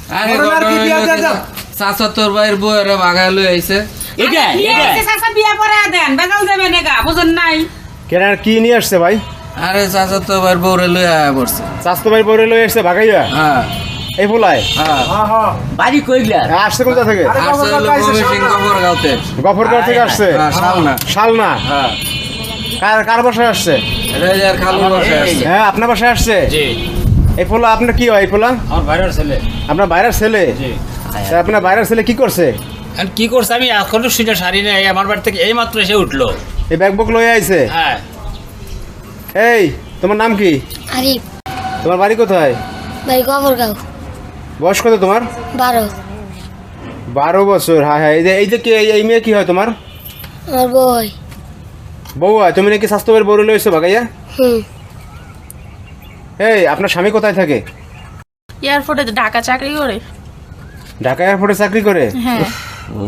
আরে চাচা তোর ভাইয়ের বউরে ভাগায় লই আইছে। এটা চাচা বিয়া পড়া দেন বেজাল যাবে নেগা বুঝুন নাই। কেন কি নিয়ে আসছে ভাই? আরে চাচা তোর ভাইয়ের বউরে লই আয়া পড়ছে। স্বাস্থ্য ভাই পরে লয়ে আসছে ভাগাইয়া হ্যাঁ এই ফুলায় হ্যাঁ বাড়ি কইলা আসছে কোথা থেকে? আসছে হলো ময়মনসিংহ গফরগাঁওতে। গফরগাঁও থেকে আসছে। হ্যাঁ শালনা। শালনা। হ্যাঁ কার বাসায় আসছে? রেজার খালুর বাসায় আসছে। হ্যাঁ আপনার বাসায় আসছে। জি এই ফুলা আপনার কি হয়? এই ফুলা আমার ভাইরার ছেলে। আপনার বাইরের ছেলে? জি তা আপনার বাইরের ছেলে কি করছে? এখন কি করছে আমি এখনো সেটা সারি নাই, আমার বাড়ি থেকে এই মাত্র এসে উঠলো। এই ব্যাগ বুক লয়ে আইছে। হ্যাঁ এই তোমার নাম কি? আরিফ, তোমার বাড়ি কোথায়? বাড়ি গফরগাঁও। বয়স কত তোমার? 12। 12 বছর। হ্যাঁ হ্যাঁ এই যে এই মেয়ে কি হয় তোমার? আমার বই। বউ হয়? তুমি নাকি স্বাস্থ্য ভাইয়ের বউ লয়েছো ভাগাইয়া? এই আপনার স্বামী কোথায় থাকে? এয়ারপোর্টে ঢাকা চাকরি করে। ঢাকা এয়ারপোর্টে চাকরি করে? হ্যাঁ।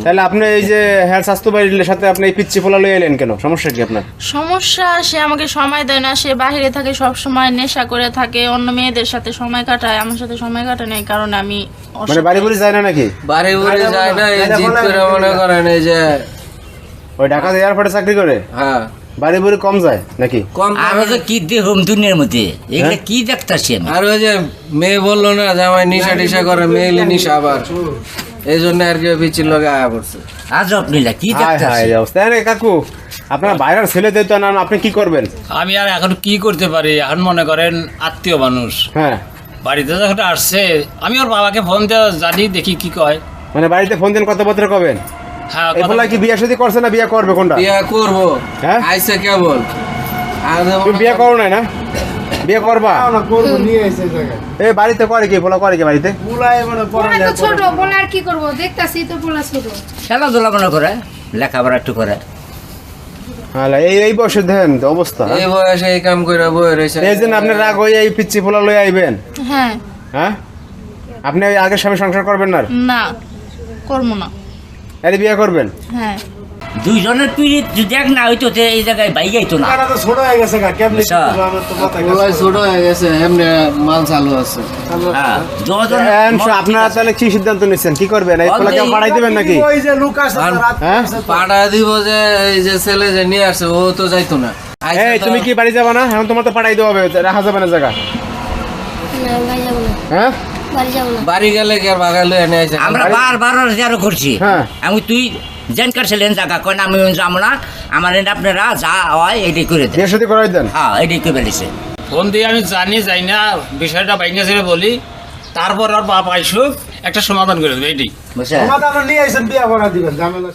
তাহলে আপনি এই যে হ্যাঁ স্বাস্থ্য ভাইয়ের সাথে আপনি এই পিচ্ছি ফোলা লয়ে এলেন কেন? সমস্যা কি আপনার? সমস্যা, সে আমাকে সময় দেয় না, সে বাইরে থাকে সব সময়, নেশা করে থাকে, অন্য মেয়েদের সাথে সময় কাটায়, আমার সাথে সময় কাটায় না, এই কারণে আমি মানে বাড়ি বুড়ি যায় না নাকি? বাড়ি বুড়ি যায় না, এই জিদ করে মনে করেন এই যে ওই ঢাকা এয়ারপোর্টে চাকরি করে? হ্যাঁ বাড়ি বুড়ি কম যায় নাকি? কম। আরো যে কি দেখুন দুনিয়ার মধ্যে এগুলো কি দেখতাছি আমি। আর ওই যে মেয়ে বললো না যে আমার নিশা টিশা করে, মেয়েলি নিশা আবার, এই জন্য আর কি পিচির লগে আয়া পড়ছে। আজব নীলা কি হায় হায় দেখতাছি। এই অবস্থা। আরে কাকু আপনার বাইরের ছেলে যেহেতু না আপনি কি করবেন? আমি আর এখন কি করতে পারি, এখন মনে করেন আত্মীয় মানুষ হ্যাঁ বাড়িতে যখন আসছে, আমি ওর বাবাকে ফোন দিয়ে জানি দেখি কি কয়। মানে বাড়িতে ফোন দিন কত পত্র কবেন? হ্যাঁ এই ফোলা কি বিয়ে শাদী করছে না বিয়ে করবে কোনটা? বিয়া করবো। হ্যাঁ? আইসে কেবল। আর তুমি বিয়ে করো নাই না? বিয়ে করবা? এই বাড়িতে করে কি ফোলা করে কি বাড়িতে? পোলা তো ছোট, পোলা আর কি করবো, দেখতাছি তো পোলা ছোট। খেলাধুলা মনে করে, লেখাপড়া একটু করে। হ্যাঁ এই বয়সে দেখেন তো অবস্থা। এই বয়সে এই কাম করে বয়ে রয়েছে। এই জন্য আপনি রাগ হয়ে এই পিচ্ছি ফোলা লয়ে আইবেন? হ্যাঁ। হ্যাঁ আপনি ওই আগের স্বামী সংসার করবেন না? না, করবো না। আরে বিয়ে করবেন? হ্যাঁ। দুইজনের পিড়িত যদি এক না হইতো তে এই জায়গায় বাইক আইতো না। বুঝছো? পোলাই ছোট হয়ে গেছে, এমনি মাল চালু আছে। হ্যাঁ, দুজন আপনারা তাহলে কি সিদ্ধান্ত নিচ্ছেন? কি করবেন? এই ফোলাকে পাঠাই দেবেন নাকি? আর হ্যাঁ পাড়া দিব যে এই যে ছেলে যে নিয়ে আসছে ও তো যাইতো না। আইসে এই তো- তুমি কি বাড়ি যাবা না? এখন তোমার তো পাঠাই দেওয়া হবে, রাখা যাবে না জায়গা। না, বাড়ি যাবো না, হ্যাঁ বাড়ি যাবো না। বাড়ি গেলে কি আর ভাগা লয়ে নিয়ে আইছে? আমরা বারবার আরো করছি। হ্যাঁ। আমি তুই জেন কাটছিলেন জায়গা কয় না, আমি যাবো না, আমার আপনারা যা হয় এটাই করে দেন। বিয়ে শাদী করাই দেন। হ্যাঁ এটাই করে বেরিয়েছে। ফোন দিয়ে আমি জানি যাই না বিষয়টা বাইঙ্গা ছেড়ে বলি, তারপর আর বাপ আইসুক একটা সমাধান করে দেবে, এইটাই। বুঝছেন? নিয়ে আইসেন বিয়া করা দিবেন ঝামেলা